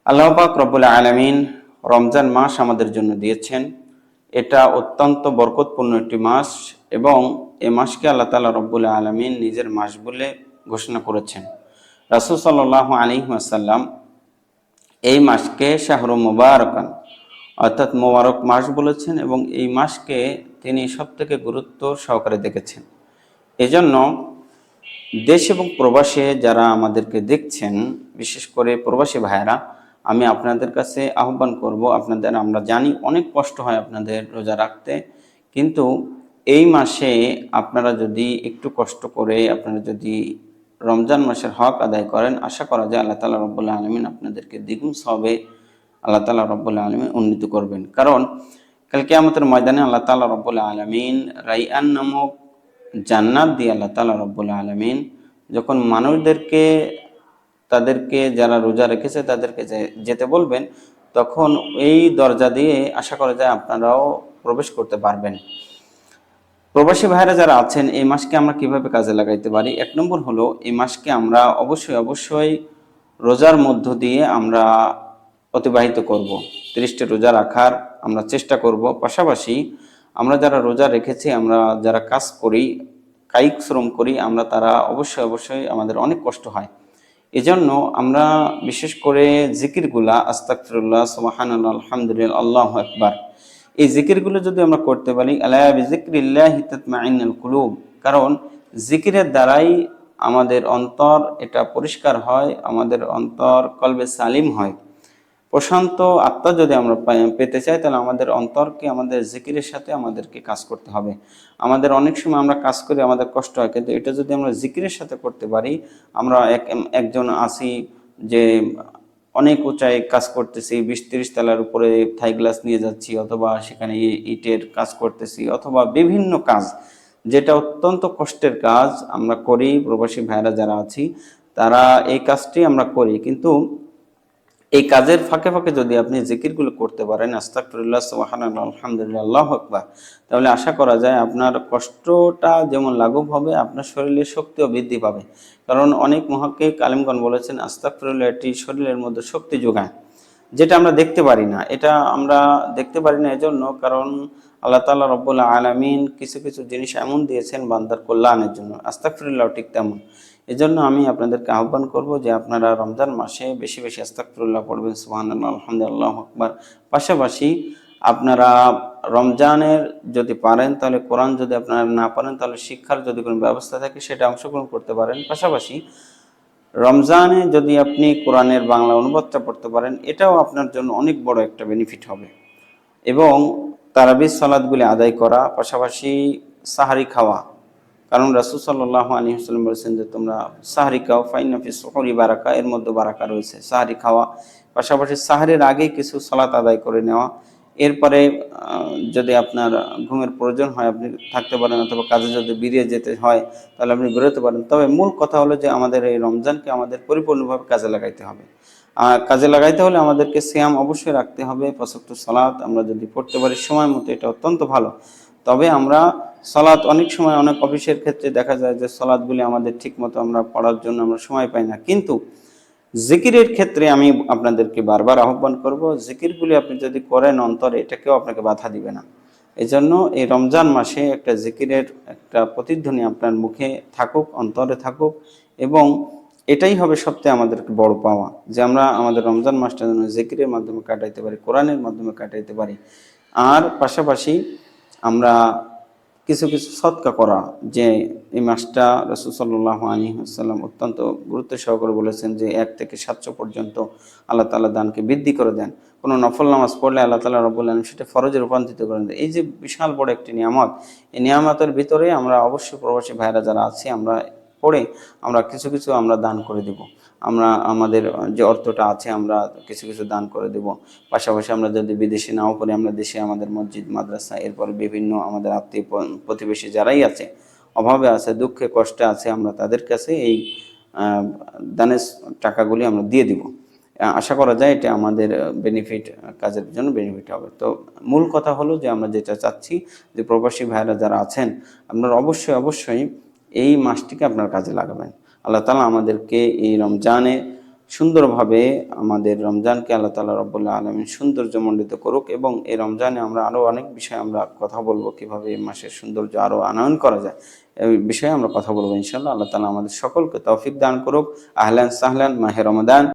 আল্লাহ পাক রব্বুল আলামিন রমজান মাস আমাদের জন্য দিয়েছেন। এটা অত্যন্ত বরকতপূর্ণ একটি মাস এবং এই মাসকে আল্লাহ তাআলা রব্বুল আলামিন নিজের মাস বলে ঘোষণা করেছেন। রাসূল সাল্লাল্লাহু আলাইহি ওয়াসাল্লাম এই মাসকে শাহরু মুবারাকান অর্থাৎ মোবারক মাস বলেছেন এবং এই মাসকে তিনি সবথেকে গুরুত্ব সহকারে দেখেছেন। এজন্য দেশ এবং প্রবাসে যারা আমাদেরকে দেখছেন, বিশেষ করে প্রবাসী ভাইয়েরা, আমি আপনাদের কাছে আহ্বান করব, আমরা জানি অনেক কষ্ট হয় আপনাদের রোজা রাখতে, কিন্তু এই মাসে আপনারা যদি একটু কষ্ট করে আপনারা যদি রমজান মাসের হক আদায় করেন, আশা করা যায় আল্লাহ তাআলা রব্বুল আলামিন আপনাদেরকে দ্বিগুণ সওয়াবে আল্লাহ তাআলা রব্বুল আলামিন উন্নীত করবেন। কারণ কাল কিয়ামতের ময়দানে আল্লাহ তাআলা রব্বুল আলামিন রাইয়ান নামক জান্নাত দিয়ে আল্লাহ তাআলা রব্বুল আলামিন যখন মানুষদেরকে তাদেরকে যারা রোজা রেখেছে তাদেরকে যেতে বলবেন, তখন এই দরজা দিয়ে আশা করা যায় আপনারাও প্রবেশ করতে পারবেন। প্রবাসী ভাইরা যারা আছেন, এই মাসকে আমরা কিভাবে কাজে লাগাইতে পারি? এক নম্বর হলো, এই মাসকে আমরা অবশ্যই রোজার মধ্য দিয়ে আমরা অতিবাহিত করব। 30টা রোজা রাখার আমরা চেষ্টা করব। পাশাপাশি আমরা যারা রোজা রেখেছি, আমরা যারা কাজ করি, কায়িক শ্রম করি, আমরা তারা অবশ্যই আমাদের অনেক কষ্ট হয়। এজন্য আমরা বিশেষ করে জিকিরগুলা আস্তাগফিরুল্লাহ, সুবহানাল্লাহ, আলহামদুলিল্লাহ, আল্লাহু আকবার, এই জিকিরগুলো যদি আমরা করতে পারি, আলা বিযিকরিল্লাহি তাতমাইন্নুল কুলুব, কারণ জিকিরের দ্বারাই আমাদের অন্তর এটা পরিষ্কার হয়, আমাদের অন্তর কলবে সালিম হয়। প্রশান্ত আত্মা যদি আমরা পেতে চাই, তাহলে আমাদের অন্তরকে আমাদের জিকিরের সাথে আমাদেরকে কাজ করতে হবে। আমাদের অনেক সময় আমরা কাজ করি, আমাদের কষ্ট হয়, কিন্তু এটা যদি আমরা জিকিরের সাথে করতে পারি, আমরা একজন আসি যে অনেক উঁচায় কাজ করতেছি, 20-30 তলার উপরে থাই গ্লাস নিয়ে যাচ্ছি, অথবা সেখানে ইটের কাজ করতেছি, অথবা বিভিন্ন কাজ যেটা অত্যন্ত কষ্টের কাজ আমরা করি। প্রবাসী ভাইরা যারা আছি তারা এই কাজটি আমরা করি, কিন্তু এই কাজের ফাঁকে ফাঁকে যদি আপনি জিকিরগুলো করতে পারেন, আস্তাগফিরুল্লাহ, সুবহানাল্লাহ, আলহামদুলিল্লাহ, আল্লাহু আকবার, তাহলে আশা করা যায় আপনার কষ্টটা যেমন লাঘব হবে, আপনার শরীরের শক্তিও বৃদ্ধি পাবে। কারণ অনেক মুহাক্কিক আলেমগণ বলেছেন, আস্তাগফিরুল্লাহ এটি শরীরের মধ্যে শক্তি যোগায়, যেটা আমরা দেখতে পারি না। এটা আমরা দেখতে পারি না এজন্য কারণ আল্লাহ তাআলা রব্বুল আলামিন কিছু কিছু জিনিস এমন দিয়েছেন বান্দার কল্যাণের জন্য। আস্তাগফিরুল্লাহ ঠিক তেমন। এজন্য আমি আপনাদেরকে আহ্বান করব যে আপনারা রমজান মাসে বেশি বেশি আস্তাগফিরুল্লাহ পড়বেন, সুবহানাল্লাহ, আলহামদুলিল্লাহ, আল্লাহু আকবার। পাশাপাশি আপনারা রমজানের যদি পারেন, তাহলে কোরআন, যদি আপনারা না পারেন তাহলে শিক্ষার যদি কোনো ব্যবস্থা থাকে সেটা অংশগ্রহণ করতে পারেন। পাশাপাশি রমজানে যদি আপনি কোরআনের বাংলা অনুবাদটা পড়তে পারেন, এটাও আপনার জন্য অনেক বড় একটা বেনিফিট হবে। এবং তারাবির সালাতগুলি আদায় করা, পাশাপাশি সাহারি খাওয়া, কারণ রাসূল সাল্লাল্লাহু আলাইহি ওয়াসাল্লাম বলেছেন যে তোমরা সাহারি খাও, ফাইন্না ফিস সুহুরি বারাকা, এর মধ্যে বারাকা রয়েছে। সাহারি খাওয়া, পাশাপাশি সাহারির আগে কিছু সালাত আদায় করে নেওয়া। এরপরে যদি আপনার ঘুমের প্রয়োজন হয় আপনি থাকতে পারেন, অথবা কাজে যদি বেরিয়ে যেতে হয় তাহলে আপনি বেরোতে পারেন। তবে মূল কথা হলো যে আমাদের এই রমজানকে আমাদের পরিপূর্ণভাবে কাজে লাগাইতে হবে। কাজে লাগাইতে হলে আমাদেরকে সিয়াম অবশ্যই রাখতে হবে। 5 ওয়াক্ত সালাত আমরা যদি পড়তে পারি সময় মতো, এটা অত্যন্ত ভালো। তবে আমরা সালাত অনেক সময় অনেক অফিসের ক্ষেত্রে দেখা যায় যে সালাতগুলি আমাদের ঠিক মতো আমরা পড়ার জন্য আমরা সময় পাই না, কিন্তু জিকিরের ক্ষেত্রে আমি আপনাদেরকে বারবার আহ্বান করব, জিকিরগুলি আপনি যদি করেন অন্তরে, এটা কেউ আপনাকে বাধা দিবে না। এই জন্য এই রমজান মাসে একটা জিকিরের একটা প্রতিধ্বনি আপনার মুখে থাকুক, অন্তরে থাকুক, এবং এটাই হবে সবচেয়ে আমাদের বড় পাওয়া, যে আমরা আমাদের রমজান মাসটা যেন জিকিরের মাধ্যমে কাটাইতে পারি, কোরআনের মাধ্যমে কাটাইতে পারি। আর পাশাপাশি আমরা কিছু কিছু সদকা করা, যে এই মাসটা রাসূল সাল্লাল্লাহু আলাইহি ওয়াসাল্লাম অত্যন্ত গুরুত্ব সহকারে বলেছেন যে 1 থেকে 700 পর্যন্ত আল্লাহ তাআলা দানকে বৃদ্ধি করে দেন। কোনো নফল নামাজ পড়লে আল্লাহ তাআলা রব্বুল আলামিন সেটা ফরজে রূপান্তরিত করে দেন। এই যে বিশাল বড় একটি নিয়ামত, এই নিয়ামতের ভিতরে আমরা অবশ্যই প্রবাসী ভাইরা যারা আছি, আমরা পড়ে আমরা কিছু কিছু আমরা দান করে দেব। আমরা আমাদের যে অর্থটা আছে আমরা কিছু কিছু দান করে দেব। পাশাপাশি আমরা যদি বিদেশে নাও পড়ি, আমরা দেশে আমাদের মসজিদ, মাদ্রাসা, এরপরে বিভিন্ন আমাদের আত্মীয় প্রতিবেশী যারাই আছে, অভাবে আছে, দুঃখে কষ্টে আছে, আমরা তাদের কাছে এই দানের টাকাগুলি আমরা দিয়ে দিব। আশা করা যায় এটা আমাদের বেনিফিট, কাজের জন্য বেনিফিট হবে। তো মূল কথা হলো যে আমরা যেটা চাচ্ছি যে প্রবাসী ভাইরা যারা আছেন, আপনারা অবশ্যই এই মাসটিকে আপনার কাজে লাগাবেন। আল্লাহ তাআলা আমাদেরকে এই রমজানে সুন্দরভাবে আমাদের রমজানকে আল্লাহ তাআলা রব্বুল আলামিন সৌন্দর্যমণ্ডিত করুক। এবং এই রমজানে আমরা আরও অনেক বিষয়ে আমরা কথা বলবো, কিভাবে এই মাসের সৌন্দর্য আরও আনয়ন করা যায় এই বিষয়ে আমরা কথা বলবো ইনশাআল্লাহ। আল্লাহ তাআলা আমাদের সকলকে তৌফিক দান করুক। আহলান সাহলান মাহে রমাদান।